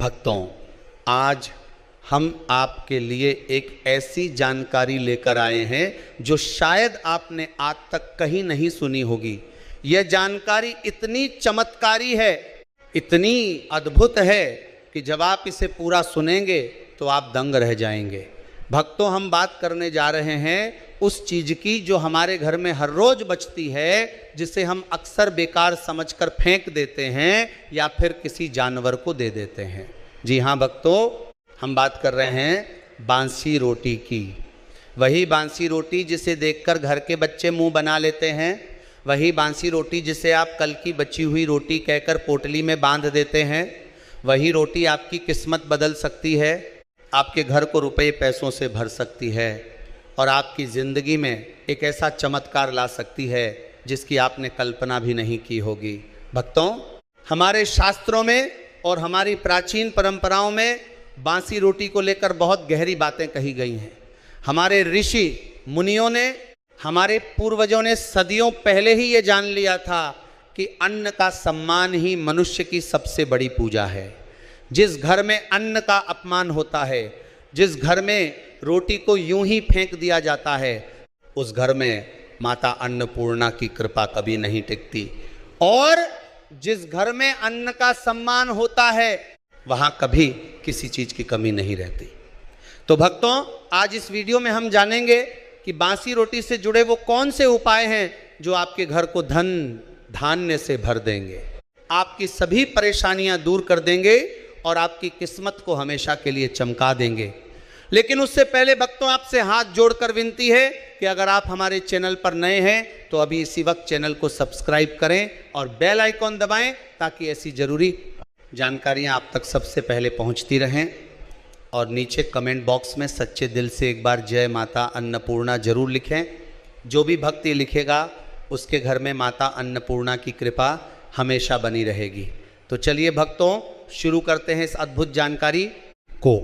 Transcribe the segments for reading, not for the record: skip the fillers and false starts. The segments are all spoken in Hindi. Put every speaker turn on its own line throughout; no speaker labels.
भक्तों, आज हम आपके लिए एक ऐसी जानकारी लेकर आए हैं जो शायद आपने आज तक कहीं नहीं सुनी होगी। यह जानकारी इतनी चमत्कारी है, इतनी अद्भुत है कि जब आप इसे पूरा सुनेंगे तो आप दंग रह जाएंगे। भक्तों, हम बात करने जा रहे हैं उस चीज़ की जो हमारे घर में हर रोज़ बचती है, जिसे हम अक्सर बेकार समझकर फेंक देते हैं या फिर किसी जानवर को दे देते हैं। जी हाँ भक्तों, हम बात कर रहे हैं बांसी रोटी की। वही बांसी रोटी जिसे देखकर घर के बच्चे मुंह बना लेते हैं, वही बांसी रोटी जिसे आप कल की बची हुई रोटी कहकर पोटली में बांध देते हैं। वही रोटी आपकी किस्मत बदल सकती है, आपके घर को रुपए पैसों से भर सकती है और आपकी ज़िंदगी में एक ऐसा चमत्कार ला सकती है जिसकी आपने कल्पना भी नहीं की होगी। भक्तों, हमारे शास्त्रों में और हमारी प्राचीन परंपराओं में बांसी रोटी को लेकर बहुत गहरी बातें कही गई हैं। हमारे ऋषि मुनियों ने, हमारे पूर्वजों ने सदियों पहले ही ये जान लिया था कि अन्न का सम्मान ही मनुष्य की सबसे बड़ी पूजा है। जिस घर में अन्न का अपमान होता है, जिस घर में रोटी को यूं ही फेंक दिया जाता है, उस घर में माता अन्नपूर्णा की कृपा कभी नहीं टिकती। और जिस घर में अन्न का सम्मान होता है वहां कभी किसी चीज की कमी नहीं रहती। तो भक्तों, आज इस वीडियो में हम जानेंगे कि बांसी रोटी से जुड़े वो कौन से उपाय हैं जो आपके घर को धन धान्य से भर देंगे, आपकी सभी परेशानियां दूर कर देंगे और आपकी किस्मत को हमेशा के लिए चमका देंगे। लेकिन उससे पहले भक्तों, आपसे हाथ जोड़कर विनती है कि अगर आप हमारे चैनल पर नए हैं तो अभी इसी वक्त चैनल को सब्सक्राइब करें और बेल आइकॉन दबाएं ताकि ऐसी ज़रूरी जानकारियां आप तक सबसे पहले पहुंचती रहें। और नीचे कमेंट बॉक्स में सच्चे दिल से एक बार जय माता अन्नपूर्णा जरूर लिखें। जो भी भक्त ये लिखेगा उसके घर में माता अन्नपूर्णा की कृपा हमेशा बनी रहेगी। तो चलिए भक्तों, शुरू करते हैं इस अद्भुत जानकारी को।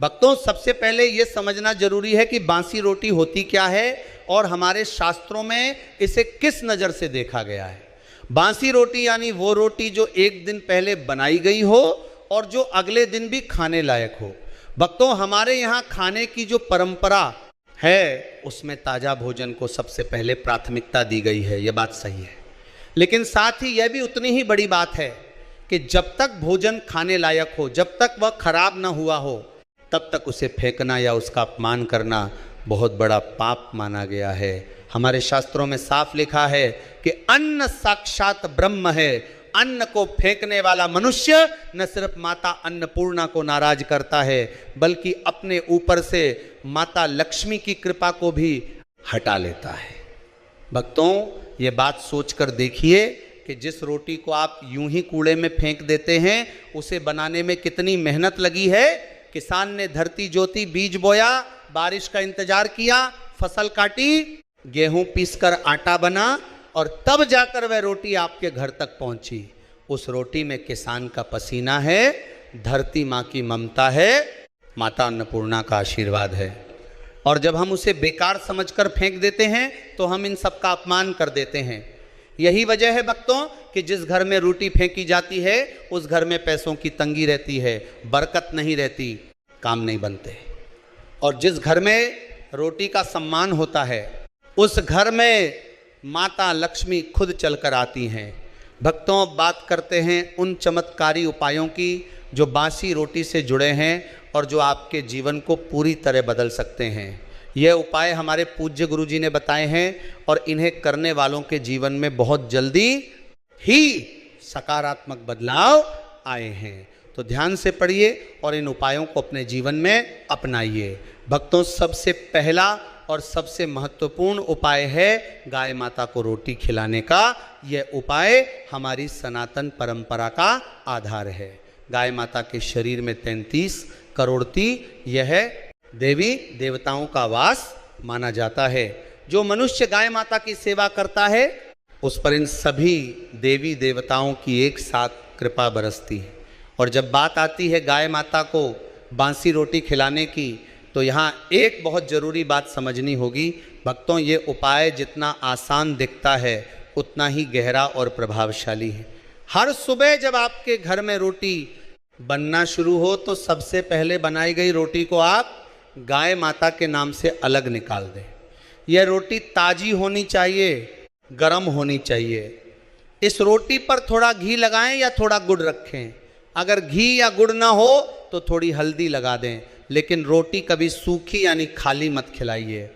भक्तों, सबसे पहले ये समझना जरूरी है कि बांसी रोटी होती क्या है और हमारे शास्त्रों में इसे किस नज़र से देखा गया है। बांसी रोटी यानी वो रोटी जो एक दिन पहले बनाई गई हो और जो अगले दिन भी खाने लायक हो। भक्तों, हमारे यहाँ खाने की जो परंपरा है उसमें ताज़ा भोजन को सबसे पहले प्राथमिकता दी गई है, ये बात सही है। लेकिन साथ ही यह भी उतनी ही बड़ी बात है कि जब तक भोजन खाने लायक हो, जब तक वह खराब ना हुआ हो, तब तक उसे फेंकना या उसका अपमान करना बहुत बड़ा पाप माना गया है। हमारे शास्त्रों में साफ लिखा है कि अन्न साक्षात ब्रह्म है। अन्न को फेंकने वाला मनुष्य न सिर्फ माता अन्नपूर्णा को नाराज करता है बल्कि अपने ऊपर से माता लक्ष्मी की कृपा को भी हटा लेता है। भक्तों, ये बात सोचकर देखिए कि जिस रोटी को आप यूं ही कूड़े में फेंक देते हैं, उसे बनाने में कितनी मेहनत लगी है। किसान ने धरती जोती, बीज बोया, बारिश का इंतजार किया, फसल काटी, गेहूं पीसकर आटा बना और तब जाकर वह रोटी आपके घर तक पहुंची। उस रोटी में किसान का पसीना है, धरती माँ की ममता है, माता अन्नपूर्णा का आशीर्वाद है। और जब हम उसे बेकार समझकर फेंक देते हैं तो हम इन सब का अपमान कर देते हैं। यही वजह है भक्तों कि जिस घर में रोटी फेंकी जाती है उस घर में पैसों की तंगी रहती है, बरकत नहीं रहती, काम नहीं बनते। और जिस घर में रोटी का सम्मान होता है उस घर में माता लक्ष्मी खुद चलकर आती हैं। भक्तों, बात करते हैं उन चमत्कारी उपायों की जो बासी रोटी से जुड़े हैं और जो आपके जीवन को पूरी तरह बदल सकते हैं। यह उपाय हमारे पूज्य गुरु जी ने बताए हैं और इन्हें करने वालों के जीवन में बहुत जल्दी ही सकारात्मक बदलाव आए हैं। तो ध्यान से पढ़िए और इन उपायों को अपने जीवन में अपनाइए। भक्तों, सबसे पहला और सबसे महत्वपूर्ण उपाय है गाय माता को रोटी खिलाने का। यह उपाय हमारी सनातन परंपरा का आधार है। गाय माता के शरीर में 33 करोड़ती यह देवी देवताओं का वास माना जाता है। जो मनुष्य गाय माता की सेवा करता है उस पर इन सभी देवी देवताओं की एक साथ कृपा बरसती है। और जब बात आती है गाय माता को बांसी रोटी खिलाने की, तो यहाँ एक बहुत ज़रूरी बात समझनी होगी। भक्तों, ये उपाय जितना आसान दिखता है उतना ही गहरा और प्रभावशाली है। हर सुबह जब आपके घर में रोटी बनना शुरू हो तो सबसे पहले बनाई गई रोटी को आप गाय माता के नाम से अलग निकाल दें। यह रोटी ताजी होनी चाहिए, गरम होनी चाहिए। इस रोटी पर थोड़ा घी लगाएं या थोड़ा गुड़ रखें। अगर घी या गुड़ ना हो तो थोड़ी हल्दी लगा दें, लेकिन रोटी कभी सूखी यानी खाली मत खिलाइए।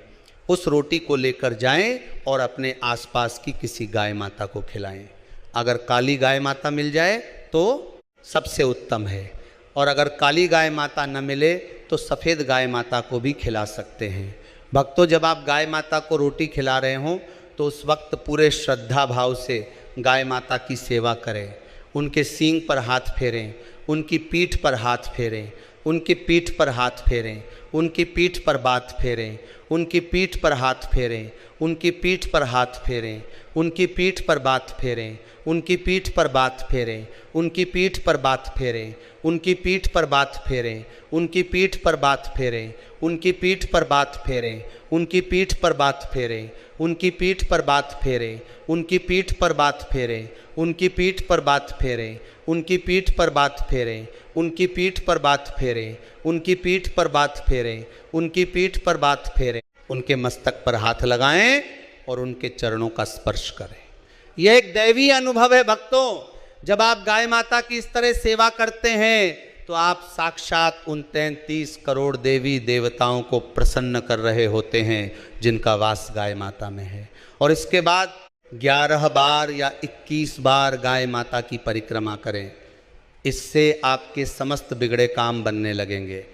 उस रोटी को लेकर जाएं और अपने आसपास की किसी गाय माता को खिलाएं। अगर काली गाय माता मिल जाए तो सबसे उत्तम है, और अगर काली गाय माता न मिले तो सफ़ेद गाय माता को भी खिला सकते हैं। भक्तों, जब आप गाय माता को रोटी खिला रहे हों तो उस वक्त पूरे श्रद्धा भाव से गाय माता की सेवा करें। उनके सींग पर हाथ फेरें, उनकी पीठ पर हाथ फेरें, उनकी पीठ पर हाथ फेरें, उनकी पीठ पर बात फेरें, उनकी पीठ पर हाथ फेरें, उनकी पीठ पर हाथ फेरें, उनकी पीठ पर बात फेरें, उनकी पीठ पर बात फेरें, उनकी पीठ पर बात फेरें, उनकी पीठ पर बात फेरें, उनकी पीठ पर बात फेरें, उनकी पीठ पर बात फेरें, उनकी पीठ पर बात फेरें, उनकी पीठ पर बात फेरें, उनकी पीठ पर बात फेरें, उनकी पीठ पर बात फेरें, उनकी पीठ पर बात फेरें, उनकी पीठ पर बात फेरें, उनकी पीठ पर बात फेरें, उनकी पीठ पर बात फेरें, उनके मस्तक पर हाथ लगाएं और उनके चरणों का स्पर्श करें। यह एक दैवीय अनुभव है भक्तों। जब आप गाय माता की इस तरह सेवा करते हैं तो आप साक्षात उन 33 करोड़ देवी देवताओं को प्रसन्न कर रहे होते हैं जिनका वास गाय माता में है। और इसके बाद 11 बार या 21 बार गाय माता की परिक्रमा करें। इससे आपके समस्त बिगड़े काम बनने लगेंगे।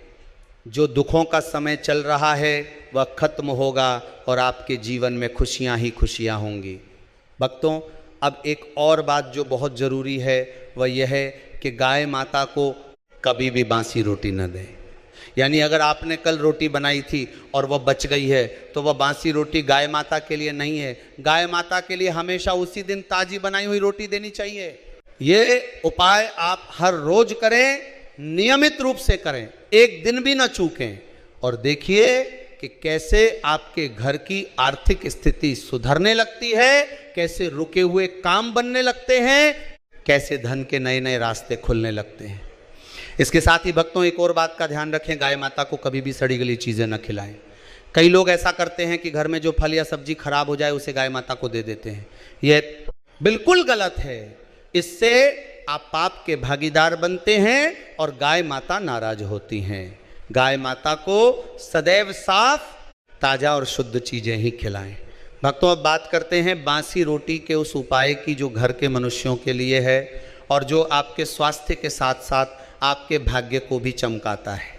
जो दुखों का समय चल रहा है वह खत्म होगा और आपके जीवन में खुशियां ही खुशियां होंगी। भक्तों, अब एक और बात जो बहुत ज़रूरी है वह यह है कि गाय माता को कभी भी बासी रोटी न दें। यानी अगर आपने कल रोटी बनाई थी और वह बच गई है तो वह बासी रोटी गाय माता के लिए नहीं है। गाय माता के लिए हमेशा उसी दिन ताजी बनाई हुई रोटी देनी चाहिए। ये उपाय आप हर रोज करें, नियमित रूप से करें, एक दिन भी न चूकें, और देखिए कि कैसे आपके घर की आर्थिक स्थिति सुधरने लगती है, कैसे रुके हुए काम बनने लगते हैं, कैसे धन के नए नए रास्ते खुलने लगते हैं। इसके साथ ही भक्तों, एक और बात का ध्यान रखें, गाय माता को कभी भी सड़ी गली चीज़ें न खिलाएं। कई लोग ऐसा करते हैं कि घर में जो फल या सब्जी खराब हो जाए उसे गाय माता को दे देते हैं। यह बिल्कुल गलत है। इससे आप पाप के भागीदार बनते हैं और गाय माता नाराज होती हैं। गाय माता को सदैव साफ, ताज़ा और शुद्ध चीज़ें ही खिलाएं। भक्तों, अब बात करते हैं बासी रोटी के उस उपाय की जो घर के मनुष्यों के लिए है और जो आपके स्वास्थ्य के साथ साथ आपके भाग्य को भी चमकाता है।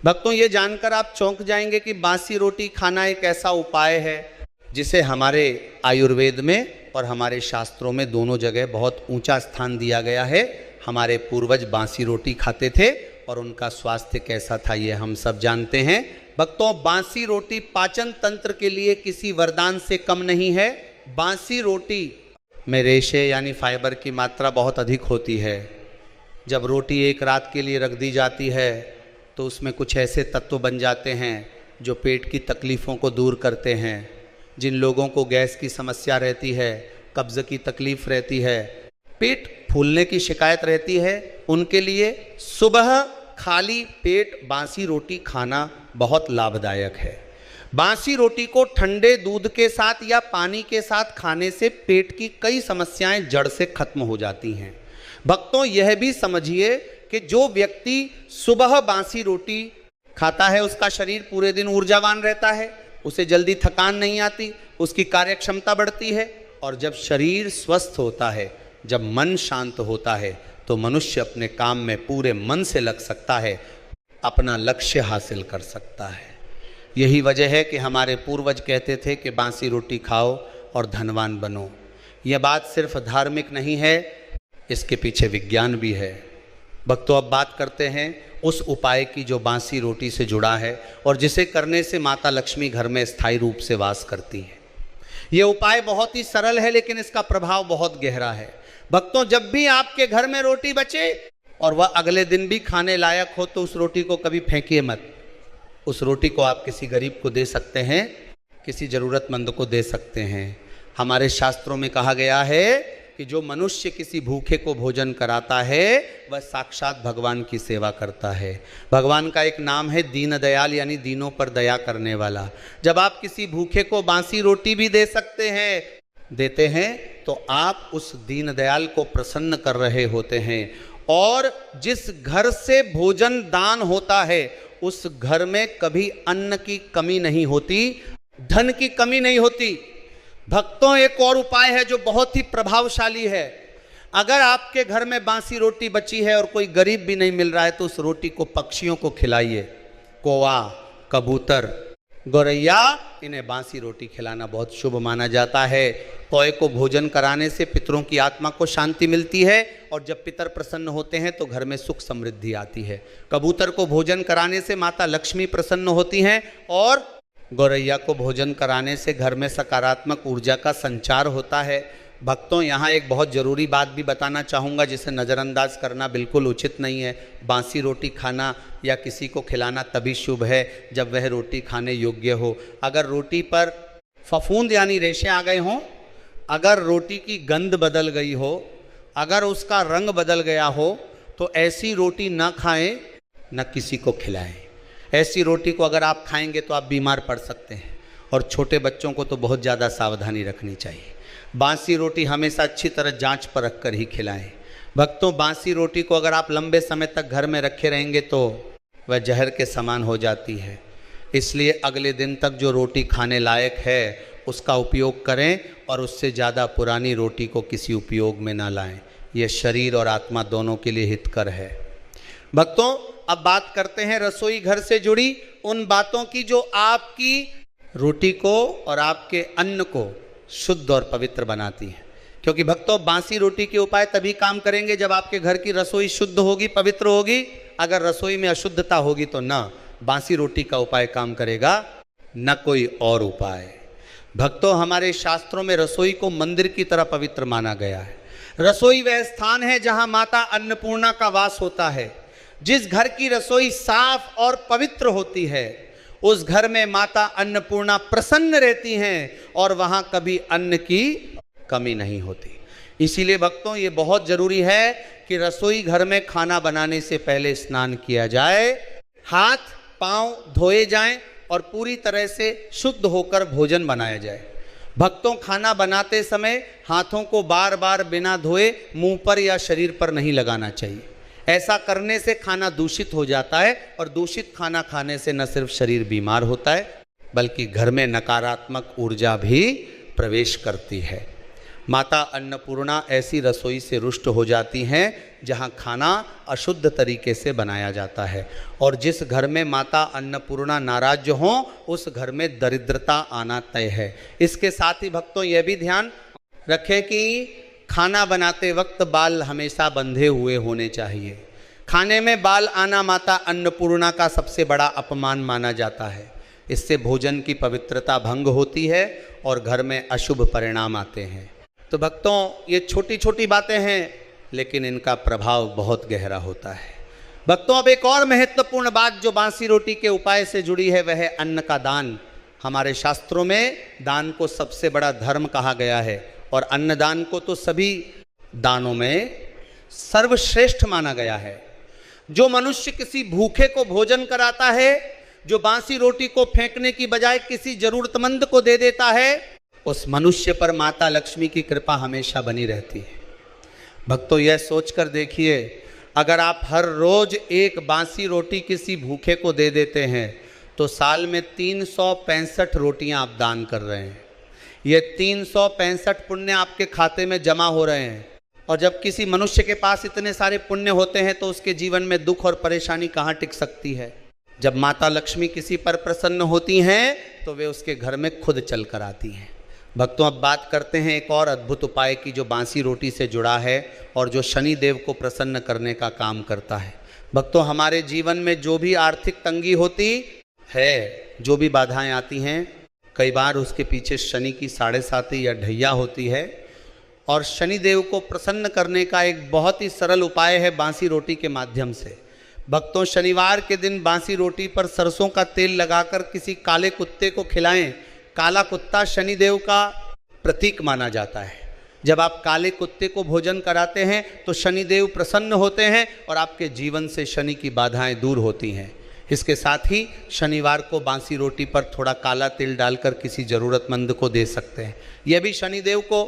भक्तों, ये जानकर आप चौंक जाएंगे कि बासी रोटी खाना एक ऐसा उपाय है जिसे हमारे आयुर्वेद में और हमारे शास्त्रों में दोनों जगह बहुत ऊंचा स्थान दिया गया है। हमारे पूर्वज बासी रोटी खाते थे और उनका स्वास्थ्य कैसा था ये हम सब जानते हैं। भक्तों, बासी रोटी पाचन तंत्र के लिए किसी वरदान से कम नहीं है। बासी रोटी में रेशे यानी फाइबर की मात्रा बहुत अधिक होती है। जब रोटी एक रात के लिए रख दी जाती है तो उसमें कुछ ऐसे तत्व बन जाते हैं जो पेट की तकलीफ़ों को दूर करते हैं। जिन लोगों को गैस की समस्या रहती है, कब्ज़ की तकलीफ़ रहती है, पेट फूलने की शिकायत रहती है, उनके लिए सुबह खाली पेट बासी रोटी खाना बहुत लाभदायक है। बासी रोटी को ठंडे दूध के साथ या पानी के साथ खाने से पेट की कई समस्याएं जड़ से खत्म हो जाती हैं। भक्तों, यह भी समझिए कि जो व्यक्ति सुबह बासी रोटी खाता है उसका शरीर पूरे दिन ऊर्जावान रहता है, उसे जल्दी थकान नहीं आती, उसकी कार्य क्षमता बढ़ती है। और जब शरीर स्वस्थ होता है, जब मन शांत होता है, तो मनुष्य अपने काम में पूरे मन से लग सकता है, अपना लक्ष्य हासिल कर सकता है। यही वजह है कि हमारे पूर्वज कहते थे कि बासी रोटी खाओ और धनवान बनो। यह बात सिर्फ धार्मिक नहीं है, इसके पीछे विज्ञान भी है। भक्तों, अब बात करते हैं उस उपाय की जो बासी रोटी से जुड़ा है और जिसे करने से माता लक्ष्मी घर में स्थायी रूप से वास करती है। यह उपाय बहुत ही सरल है लेकिन इसका प्रभाव बहुत गहरा है। भक्तों, जब भी आपके घर में रोटी बचे और वह अगले दिन भी खाने लायक हो तो उस रोटी को कभी फेंकिए मत। उस रोटी को आप किसी गरीब को दे सकते हैं, किसी ज़रूरतमंद को दे सकते हैं। हमारे शास्त्रों में कहा गया है कि जो मनुष्य किसी भूखे को भोजन कराता है वह साक्षात भगवान की सेवा करता है। भगवान का एक नाम है दीन दयाल, यानी दीनों पर दया करने वाला। जब आप किसी भूखे को बासी रोटी भी दे सकते हैं, देते हैं, तो आप उस दीन दयाल को प्रसन्न कर रहे होते हैं। और जिस घर से भोजन दान होता है उस घर में कभी अन्न की कमी नहीं होती, धन की कमी नहीं होती। भक्तों, एक और उपाय है जो बहुत ही प्रभावशाली है। अगर आपके घर में बासी रोटी बची है और कोई गरीब भी नहीं मिल रहा है तो उस रोटी को पक्षियों को खिलाइए। कौवा, कबूतर, गौरैया, इन्हें बासी रोटी खिलाना बहुत शुभ माना जाता है। कौए को भोजन कराने से पितरों की आत्मा को शांति मिलती है और जब पितर प्रसन्न होते हैं तो घर में सुख समृद्धि आती है। कबूतर को भोजन कराने से माता लक्ष्मी प्रसन्न होती हैं और गौरैया को भोजन कराने से घर में सकारात्मक ऊर्जा का संचार होता है। भक्तों, यहाँ एक बहुत ज़रूरी बात भी बताना चाहूँगा जिसे नज़रअंदाज करना बिल्कुल उचित नहीं है। बासी रोटी खाना या किसी को खिलाना तभी शुभ है जब वह रोटी खाने योग्य हो। अगर रोटी पर फफूंद यानी रेशे आ गए हों, अगर रोटी की गंध बदल गई हो, अगर उसका रंग बदल गया हो, तो ऐसी रोटी न खाएं, न किसी को खिलाएं। ऐसी रोटी को अगर आप खाएंगे तो आप बीमार पड़ सकते हैं और छोटे बच्चों को तो बहुत ज़्यादा सावधानी रखनी चाहिए। बासी रोटी हमेशा अच्छी तरह जांच पर रख कर ही खिलाएं। भक्तों, बासी रोटी को अगर आप लंबे समय तक घर में रखे रहेंगे तो वह जहर के समान हो जाती है। इसलिए अगले दिन तक जो रोटी खाने लायक है उसका उपयोग करें और उससे ज़्यादा पुरानी रोटी को किसी उपयोग में ना लाएं। यह शरीर और आत्मा दोनों के लिए हितकर है। भक्तों, अब बात करते हैं रसोई घर से जुड़ी उन बातों की जो आपकी रोटी को और आपके अन्न को शुद्ध और पवित्र बनाती है। क्योंकि भक्तों, बासी रोटी के उपाय तभी काम करेंगे जब आपके घर की रसोई शुद्ध होगी, पवित्र होगी। अगर रसोई में अशुद्धता होगी तो न बासी रोटी का उपाय काम करेगा न कोई और उपाय। भक्तों, हमारे शास्त्रों में रसोई को मंदिर की तरह पवित्र माना गया है। रसोई वह स्थान है जहां माता अन्नपूर्णा का वास होता है। जिस घर की रसोई साफ और पवित्र होती है उस घर में माता अन्नपूर्णा प्रसन्न रहती हैं और वहां कभी अन्न की कमी नहीं होती। इसीलिए भक्तों, ये बहुत जरूरी है कि रसोई घर में खाना बनाने से पहले स्नान किया जाए, हाथ पांव धोए जाएं और पूरी तरह से शुद्ध होकर भोजन बनाया जाए। भक्तों, खाना बनाते समय हाथों को बार बार बिना धोए मुंह पर या शरीर पर नहीं लगाना चाहिए। ऐसा करने से खाना दूषित हो जाता है और दूषित खाना खाने से न सिर्फ शरीर बीमार होता है बल्कि घर में नकारात्मक ऊर्जा भी प्रवेश करती है। माता अन्नपूर्णा ऐसी रसोई से रुष्ट हो जाती हैं जहां खाना अशुद्ध तरीके से बनाया जाता है। और जिस घर में माता अन्नपूर्णा नाराज हों उस घर में दरिद्रता आना तय है। इसके साथ ही भक्तों, यह भी ध्यान रखें कि खाना बनाते वक्त बाल हमेशा बंधे हुए होने चाहिए। खाने में बाल आना माता अन्नपूर्णा का सबसे बड़ा अपमान माना जाता है। इससे भोजन की पवित्रता भंग होती है और घर में अशुभ परिणाम आते हैं। तो भक्तों, ये छोटी छोटी बातें हैं लेकिन इनका प्रभाव बहुत गहरा होता है। भक्तों, अब एक और महत्वपूर्ण बात जो बासी रोटी के उपाय से जुड़ी है वह है अन्न का दान। हमारे शास्त्रों में दान को सबसे बड़ा धर्म कहा गया है और अन्नदान को तो सभी दानों में सर्वश्रेष्ठ माना गया है। जो मनुष्य किसी भूखे को भोजन कराता है, जो बासी रोटी को फेंकने की बजाय किसी जरूरतमंद को दे देता है, उस मनुष्य पर माता लक्ष्मी की कृपा हमेशा बनी रहती है। भक्तों, यह सोचकर देखिए, अगर आप हर रोज एक बासी रोटी किसी भूखे को दे देते हैं तो साल में 365 रोटियां आप दान कर रहे हैं। ये 365 पुण्य आपके खाते में जमा हो रहे हैं। और जब किसी मनुष्य के पास इतने सारे पुण्य होते हैं तो उसके जीवन में दुख और परेशानी कहाँ टिक सकती है। जब माता लक्ष्मी किसी पर प्रसन्न होती हैं तो वे उसके घर में खुद चल कर आती हैं। भक्तों, अब बात करते हैं एक और अद्भुत उपाय की जो बासी रोटी से जुड़ा है और जो शनि देव को प्रसन्न करने का काम करता है। भक्तों, हमारे जीवन में जो भी आर्थिक तंगी होती है, जो भी बाधाएं आती हैं, कई बार उसके पीछे शनि की 7.5 या ढैया होती है। और शनि देव को प्रसन्न करने का एक बहुत ही सरल उपाय है बासी रोटी के माध्यम से। भक्तों, शनिवार के दिन बासी रोटी पर सरसों का तेल लगाकर किसी काले कुत्ते को खिलाएं। काला कुत्ता शनिदेव का प्रतीक माना जाता है। जब आप काले कुत्ते को भोजन कराते हैं तो शनिदेव प्रसन्न होते हैं और आपके जीवन से शनि की बाधाएं दूर होती हैं। इसके साथ ही शनिवार को बासी रोटी पर थोड़ा काला तिल डालकर किसी ज़रूरतमंद को दे सकते हैं। यह भी शनिदेव को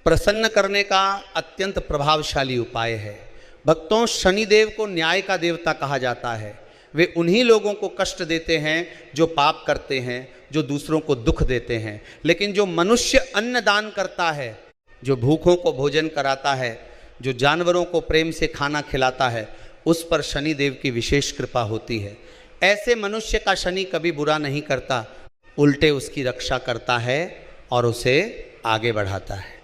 प्रसन्न करने का अत्यंत प्रभावशाली उपाय है। भक्तों, शनिदेव को न्याय का देवता कहा जाता है। वे उन्हीं लोगों को कष्ट देते हैं जो पाप करते हैं, जो दूसरों को दुख देते हैं। लेकिन जो मनुष्य अन्न दान करता है, जो भूखों को भोजन कराता है, जो जानवरों को प्रेम से खाना खिलाता है, उस पर शनिदेव की विशेष कृपा होती है। ऐसे मनुष्य का शनि कभी बुरा नहीं करता, उल्टे उसकी रक्षा करता है और उसे आगे बढ़ाता है।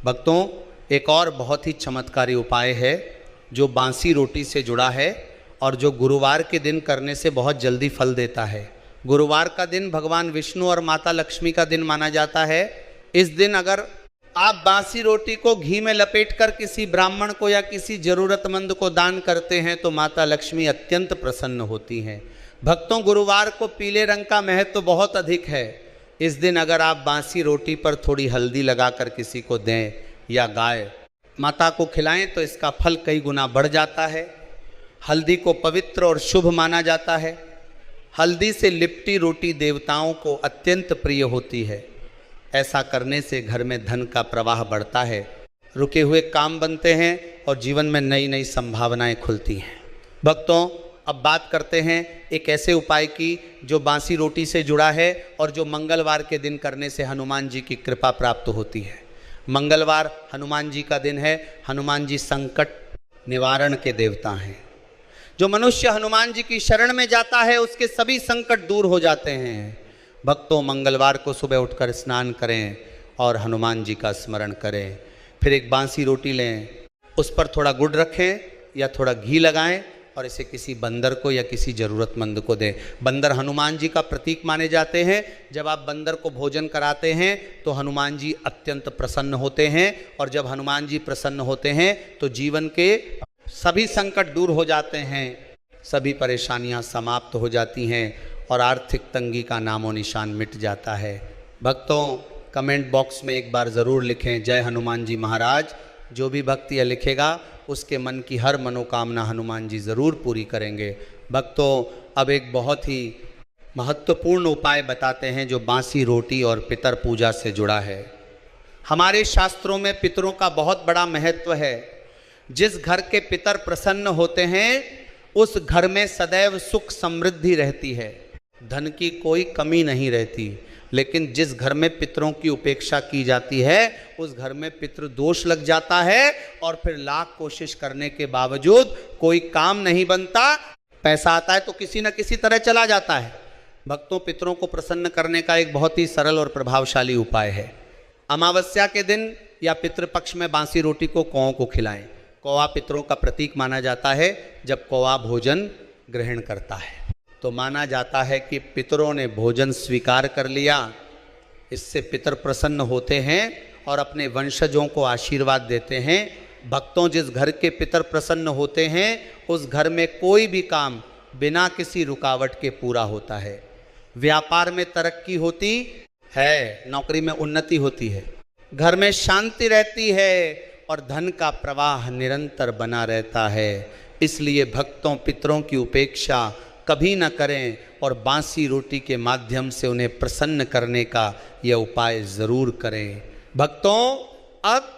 भक्तों, एक और बहुत ही चमत्कारी उपाय है जो बासी रोटी से जुड़ा है और जो गुरुवार के दिन करने से बहुत जल्दी फल देता है। गुरुवार का दिन भगवान विष्णु और माता लक्ष्मी का दिन माना जाता है। इस दिन अगर आप बासी रोटी को घी में लपेटकर किसी ब्राह्मण को या किसी जरूरतमंद को दान करते हैं तो माता लक्ष्मी अत्यंत प्रसन्न होती हैं। भक्तों, गुरुवार को पीले रंग का महत्व तो बहुत अधिक है। इस दिन अगर आप बासी रोटी पर थोड़ी हल्दी लगाकर किसी को दें या गाय माता को खिलाएं तो इसका फल कई गुना बढ़ जाता है। हल्दी को पवित्र और शुभ माना जाता है। हल्दी से लिपटी रोटी देवताओं को अत्यंत प्रिय होती है। ऐसा करने से घर में धन का प्रवाह बढ़ता है, रुके हुए काम बनते हैं और जीवन में नई नई संभावनाएं खुलती हैं। भक्तों, अब बात करते हैं एक ऐसे उपाय की जो बासी रोटी से जुड़ा है और जो मंगलवार के दिन करने से हनुमान जी की कृपा प्राप्त होती है। मंगलवार हनुमान जी का दिन है। हनुमान जी संकट निवारण के देवता हैं। जो मनुष्य हनुमान जी की शरण में जाता है उसके सभी संकट दूर हो जाते हैं। भक्तों, मंगलवार को सुबह उठकर स्नान करें और हनुमान जी का स्मरण करें। फिर एक बासी रोटी लें, उस पर थोड़ा गुड़ रखें या थोड़ा घी लगाएं और इसे किसी बंदर को या किसी ज़रूरतमंद को दें। बंदर हनुमान जी का प्रतीक माने जाते हैं। जब आप बंदर को भोजन कराते हैं तो हनुमान जी अत्यंत प्रसन्न होते हैं और जब हनुमान जी प्रसन्न होते हैं तो जीवन के सभी संकट दूर हो जाते हैं, सभी परेशानियां समाप्त हो जाती हैं और आर्थिक तंगी का नामो निशान मिट जाता है। भक्तों, कमेंट बॉक्स में एक बार ज़रूर लिखें जय हनुमान जी महाराज। जो भी भक्त यह लिखेगा उसके मन की हर मनोकामना हनुमान जी ज़रूर पूरी करेंगे। भक्तों, अब एक बहुत ही महत्वपूर्ण उपाय बताते हैं जो बासी रोटी और पितर पूजा से जुड़ा है। हमारे शास्त्रों में पितरों का बहुत बड़ा महत्व है। जिस घर के पितर प्रसन्न होते हैं उस घर में सदैव सुख समृद्धि रहती है, धन की कोई कमी नहीं रहती। लेकिन जिस घर में पितरों की उपेक्षा की जाती है उस घर में पितृ दोष लग जाता है और फिर लाख कोशिश करने के बावजूद कोई काम नहीं बनता। पैसा आता है तो किसी न किसी तरह चला जाता है। भक्तों, पितरों को प्रसन्न करने का एक बहुत ही सरल और प्रभावशाली उपाय है। अमावस्या के दिन या पितृपक्ष में बासी रोटी को कौओं को खिलाएं। कौवा पितरों का प्रतीक माना जाता है। जब कौवा भोजन ग्रहण करता है तो माना जाता है कि पितरों ने भोजन स्वीकार कर लिया। इससे पितर प्रसन्न होते हैं और अपने वंशजों को आशीर्वाद देते हैं। भक्तों, जिस घर के पितर प्रसन्न होते हैं उस घर में कोई भी काम बिना किसी रुकावट के पूरा होता है। व्यापार में तरक्की होती है, नौकरी में उन्नति होती है, घर में शांति रहती है और धन का प्रवाह निरंतर बना रहता है। इसलिए भक्तों, पितरों की उपेक्षा कभी न करें और बासी रोटी के माध्यम से उन्हें प्रसन्न करने का यह उपाय ज़रूर करें। भक्तों, अब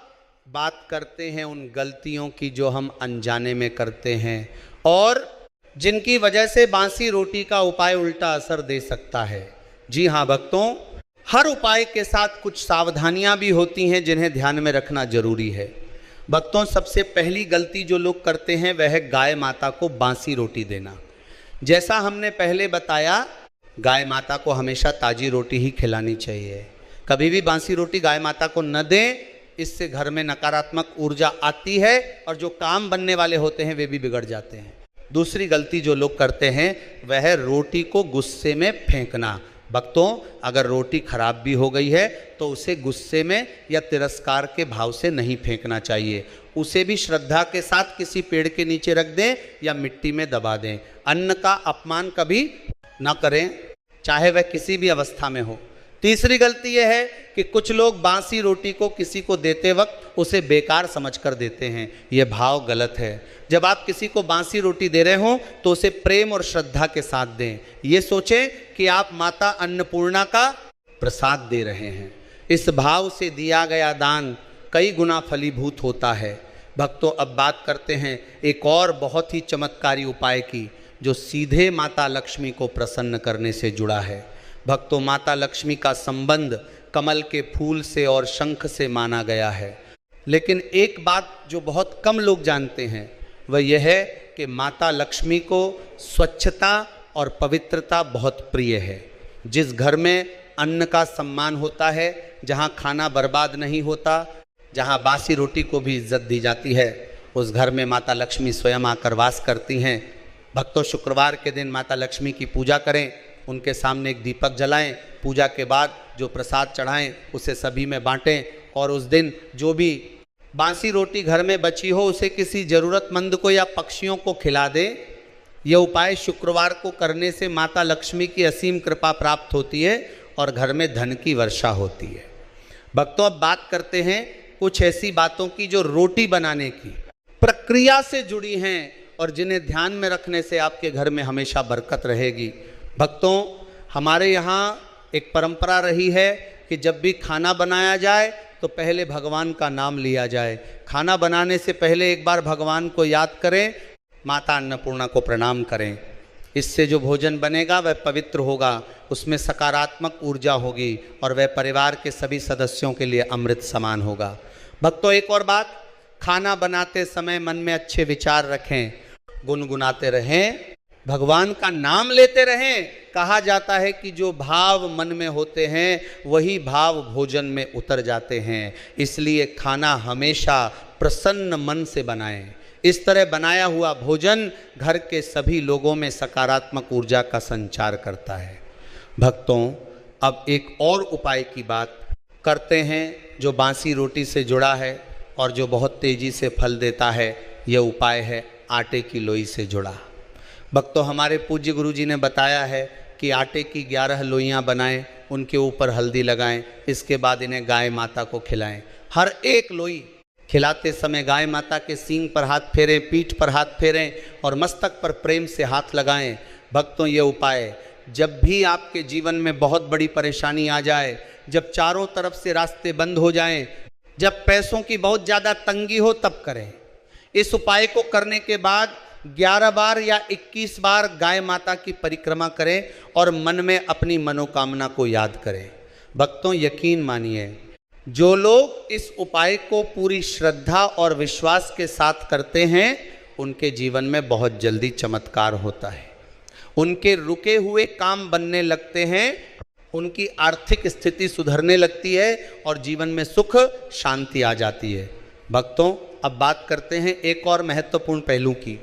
बात करते हैं उन गलतियों की जो हम अनजाने में करते हैं और जिनकी वजह से बासी रोटी का उपाय उल्टा असर दे सकता है। जी हाँ भक्तों, हर उपाय के साथ कुछ सावधानियां भी होती हैं जिन्हें ध्यान में रखना जरूरी है। भक्तों, सबसे पहली गलती जो लोग करते हैं वह है गाय माता को बासी रोटी देना। जैसा हमने पहले बताया, गाय माता को हमेशा ताजी रोटी ही खिलानी चाहिए। कभी भी बासी रोटी गाय माता को न दें, इससे घर में नकारात्मक ऊर्जा आती है और जो काम बनने वाले होते हैं वे भी बिगड़ जाते हैं। दूसरी गलती जो लोग करते हैं वह है रोटी को गुस्से में फेंकना। भक्तों, अगर रोटी खराब भी हो गई है तो उसे गुस्से में या तिरस्कार के भाव से नहीं फेंकना चाहिए। उसे भी श्रद्धा के साथ किसी पेड़ के नीचे रख दें या मिट्टी में दबा दें। अन्न का अपमान कभी ना करें, चाहे वह किसी भी अवस्था में हो। तीसरी गलती यह है कि कुछ लोग बासी रोटी को किसी को देते वक्त उसे बेकार समझकर देते हैं। यह भाव गलत है। जब आप किसी को बासी रोटी दे रहे हो तो उसे प्रेम और श्रद्धा के साथ दें। ये सोचें कि आप माता अन्नपूर्णा का प्रसाद दे रहे हैं। इस भाव से दिया गया दान कई गुना फलीभूत होता है। भक्तों, अब बात करते हैं एक और बहुत ही चमत्कारी उपाय की, जो सीधे माता लक्ष्मी को प्रसन्न करने से जुड़ा है। भक्तों, माता लक्ष्मी का संबंध कमल के फूल से और शंख से माना गया है। लेकिन एक बात जो बहुत कम लोग जानते हैं वह यह है कि माता लक्ष्मी को स्वच्छता और पवित्रता बहुत प्रिय है। जिस घर में अन्न का सम्मान होता है, जहाँ खाना बर्बाद नहीं होता, जहाँ बासी रोटी को भी इज्जत दी जाती है, उस घर में माता लक्ष्मी स्वयं आकर वास करती हैं। भक्तों, शुक्रवार के दिन माता लक्ष्मी की पूजा करें, उनके सामने एक दीपक जलाएं, पूजा के बाद जो प्रसाद चढ़ाएं उसे सभी में बांटें, और उस दिन जो भी बासी रोटी घर में बची हो उसे किसी ज़रूरतमंद को या पक्षियों को खिला दें। यह उपाय शुक्रवार को करने से माता लक्ष्मी की असीम कृपा प्राप्त होती है और घर में धन की वर्षा होती है। भक्तों, अब बात करते हैं कुछ ऐसी बातों की जो रोटी बनाने की प्रक्रिया से जुड़ी हैं और जिन्हें ध्यान में रखने से आपके घर में हमेशा बरकत रहेगी। भक्तों, हमारे यहाँ एक परंपरा रही है कि जब भी खाना बनाया जाए तो पहले भगवान का नाम लिया जाए। खाना बनाने से पहले एक बार भगवान को याद करें, माता अन्नपूर्णा को प्रणाम करें। इससे जो भोजन बनेगा वह पवित्र होगा, उसमें सकारात्मक ऊर्जा होगी और वह परिवार के सभी सदस्यों के लिए अमृत समान होगा। भक्तों, एक और बात, खाना बनाते समय मन में अच्छे विचार रखें, गुनगुनाते रहें, भगवान का नाम लेते रहें। कहा जाता है कि जो भाव मन में होते हैं वही भाव भोजन में उतर जाते हैं। इसलिए खाना हमेशा प्रसन्न मन से बनाएं। इस तरह बनाया हुआ भोजन घर के सभी लोगों में सकारात्मक ऊर्जा का संचार करता है। भक्तों, अब एक और उपाय की बात करते हैं जो बासी रोटी से जुड़ा है और जो बहुत तेज़ी से फल देता है। यह उपाय है आटे की लोई से जुड़ा। भक्तों, हमारे पूज्य गुरु जी ने बताया है कि आटे की 11 लोइयाँ बनाएं, उनके ऊपर हल्दी लगाएं, इसके बाद इन्हें गाय माता को खिलाएं। हर एक लोई खिलाते समय गाय माता के सींग पर हाथ फेरें, पीठ पर हाथ फेरें और मस्तक पर प्रेम से हाथ लगाएं। भक्तों, ये उपाय जब भी आपके जीवन में बहुत बड़ी परेशानी आ जाए, जब चारों तरफ से रास्ते बंद हो जाएं, जब पैसों की बहुत ज़्यादा तंगी हो, तब करें। इस उपाय को करने के बाद 11 बार या 21 बार गाय माता की परिक्रमा करें और मन में अपनी मनोकामना को याद करें। भक्तों, यकीन मानिए, जो लोग इस उपाय को पूरी श्रद्धा और विश्वास के साथ करते हैं उनके जीवन में बहुत जल्दी चमत्कार होता है। उनके रुके हुए काम बनने लगते हैं, उनकी आर्थिक स्थिति सुधरने लगती है और जीवन में सुख शांति आ जाती है। भक्तों, अब बात करते हैं एक और महत्वपूर्ण पहलू की।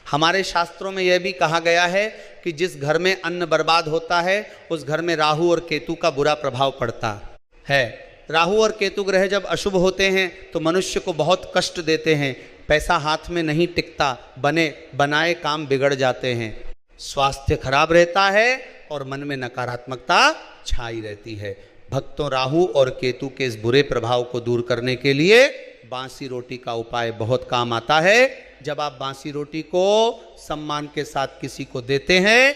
हमारे शास्त्रों में यह भी कहा गया है कि जिस घर में अन्न बर्बाद होता है उस घर में राहु और केतु का बुरा प्रभाव पड़ता है। राहु और केतु ग्रह जब अशुभ होते हैं तो मनुष्य को बहुत कष्ट देते हैं, पैसा हाथ में नहीं टिकता, बने बनाए काम बिगड़ जाते हैं, स्वास्थ्य खराब रहता है और मन में नकारात्मकता छाई रहती है। भक्तों, राहु और केतु के इस बुरे प्रभाव को दूर करने के लिए बासी रोटी का उपाय बहुत काम आता है। जब आप बासी रोटी को सम्मान के साथ किसी को देते हैं,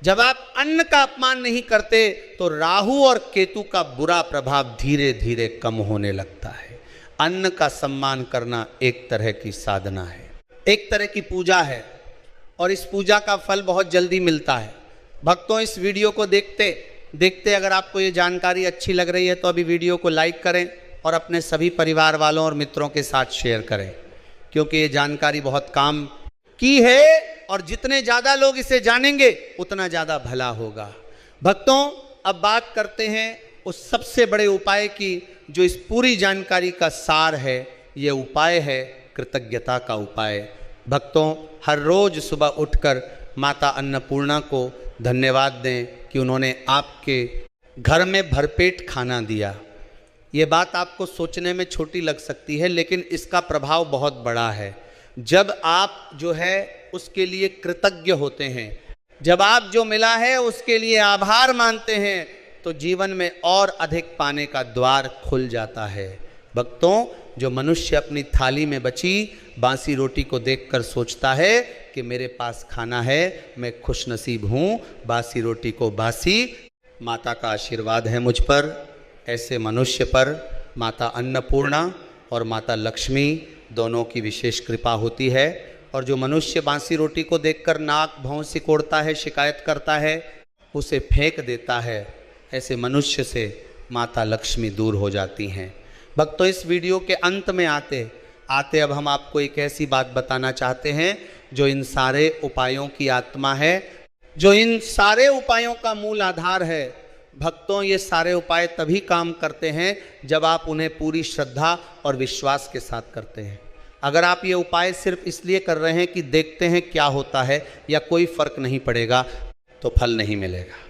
जब आप अन्न का अपमान नहीं करते, तो राहु और केतु का बुरा प्रभाव धीरे धीरे कम होने लगता है। अन्न का सम्मान करना एक तरह की साधना है, एक तरह की पूजा है और इस पूजा का फल बहुत जल्दी मिलता है। भक्तों, इस वीडियो को देखते देखते अगर आपको ये जानकारी अच्छी लग रही है तो अभी वीडियो को लाइक करें और अपने सभी परिवार वालों और मित्रों के साथ शेयर करें, क्योंकि ये जानकारी बहुत काम की है और जितने ज़्यादा लोग इसे जानेंगे उतना ज़्यादा भला होगा। भक्तों, अब बात करते हैं उस सबसे बड़े उपाय की जो इस पूरी जानकारी का सार है। ये उपाय है कृतज्ञता का उपाय। भक्तों, हर रोज़ सुबह उठकर माता अन्नपूर्णा को धन्यवाद दें कि उन्होंने आपके घर में भरपेट खाना दिया। ये बात आपको सोचने में छोटी लग सकती है, लेकिन इसका प्रभाव बहुत बड़ा है। जब आप जो है उसके लिए कृतज्ञ होते हैं, जब आप जो मिला है उसके लिए आभार मानते हैं, तो तो जीवन में और अधिक पाने का द्वार खुल जाता है। भक्तों, जो मनुष्य अपनी थाली में बची बासी रोटी को देखकर सोचता है कि मेरे पास खाना है, मैं खुशनसीब हूँ, बासी रोटी को बासी, माता का आशीर्वाद है मुझ पर, ऐसे मनुष्य पर माता अन्नपूर्णा और माता लक्ष्मी दोनों की विशेष कृपा होती है। और जो मनुष्य बासी रोटी को देखकर नाक भौं सिकोड़ता है, शिकायत करता है, उसे फेंक देता है, ऐसे मनुष्य से माता लक्ष्मी दूर हो जाती हैं। भक्तों, इस वीडियो के अंत में आते आते अब हम आपको एक ऐसी बात बताना चाहते हैं जो इन सारे उपायों की आत्मा है, जो इन सारे उपायों का मूल आधार है। भक्तों, ये सारे उपाय तभी काम करते हैं जब आप उन्हें पूरी श्रद्धा और विश्वास के साथ करते हैं। अगर आप ये उपाय सिर्फ इसलिए कर रहे हैं कि देखते हैं क्या होता है या कोई फर्क नहीं पड़ेगा, तो फल नहीं मिलेगा।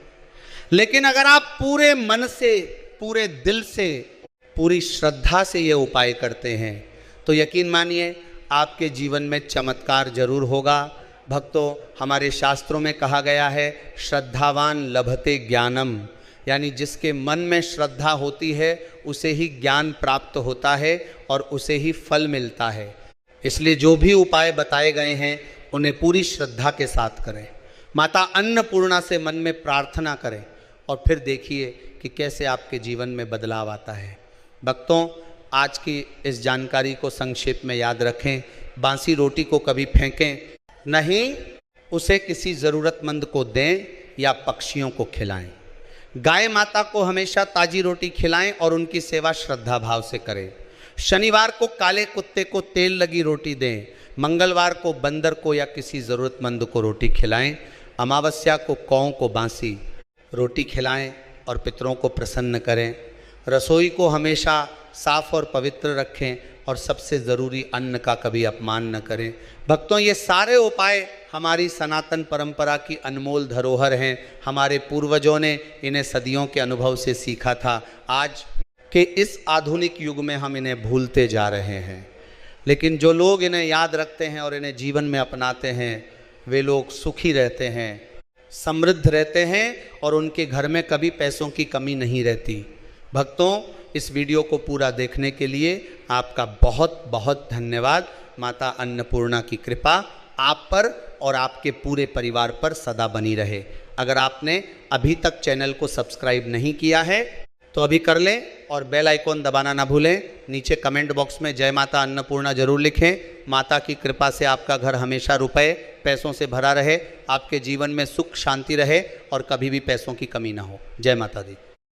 लेकिन अगर आप पूरे मन से, पूरे दिल से, पूरी श्रद्धा से ये उपाय करते हैं तो यकीन मानिए आपके जीवन में चमत्कार जरूर होगा। भक्तों, हमारे शास्त्रों में कहा गया है, श्रद्धावान लभते ज्ञानम, यानी जिसके मन में श्रद्धा होती है उसे ही ज्ञान प्राप्त होता है और उसे ही फल मिलता है। इसलिए जो भी उपाय बताए गए हैं उन्हें पूरी श्रद्धा के साथ करें, माता अन्नपूर्णा से मन में प्रार्थना करें और फिर देखिए कि कैसे आपके जीवन में बदलाव आता है। भक्तों, आज की इस जानकारी को संक्षेप में याद रखें। बासी रोटी को कभी फेंकें नहीं, उसे किसी ज़रूरतमंद को दें या पक्षियों को खिलाएं। गाय माता को हमेशा ताजी रोटी खिलाएं और उनकी सेवा श्रद्धा भाव से करें। शनिवार को काले कुत्ते को तेल लगी रोटी दें। मंगलवार को बंदर को या किसी ज़रूरतमंद को रोटी खिलाएं। अमावस्या को कौओं को बासी रोटी खिलाएं और पितरों को प्रसन्न करें। रसोई को हमेशा साफ और पवित्र रखें और सबसे ज़रूरी अन्न का कभी अपमान न करें। भक्तों, ये सारे उपाय हमारी सनातन परंपरा की अनमोल धरोहर हैं। हमारे पूर्वजों ने इन्हें सदियों के अनुभव से सीखा था। आज के इस आधुनिक युग में हम इन्हें भूलते जा रहे हैं, लेकिन जो लोग इन्हें याद रखते हैं और इन्हें जीवन में अपनाते हैं वे लोग सुखी रहते हैं, समृद्ध रहते हैं और उनके घर में कभी पैसों की कमी नहीं रहती। भक्तों, इस वीडियो को पूरा देखने के लिए आपका बहुत बहुत धन्यवाद। माता अन्नपूर्णा की कृपा आप पर और आपके पूरे परिवार पर सदा बनी रहे। अगर आपने अभी तक चैनल को सब्सक्राइब नहीं किया है तो अभी कर लें और बेल आइकॉन दबाना ना भूलें। नीचे कमेंट बॉक्स में जय माता अन्नपूर्णा जरूर लिखें। माता की कृपा से आपका घर हमेशा रुपए पैसों से भरा रहे, आपके जीवन में सुख शांति रहे और कभी भी पैसों की कमी ना हो। जय माता दी।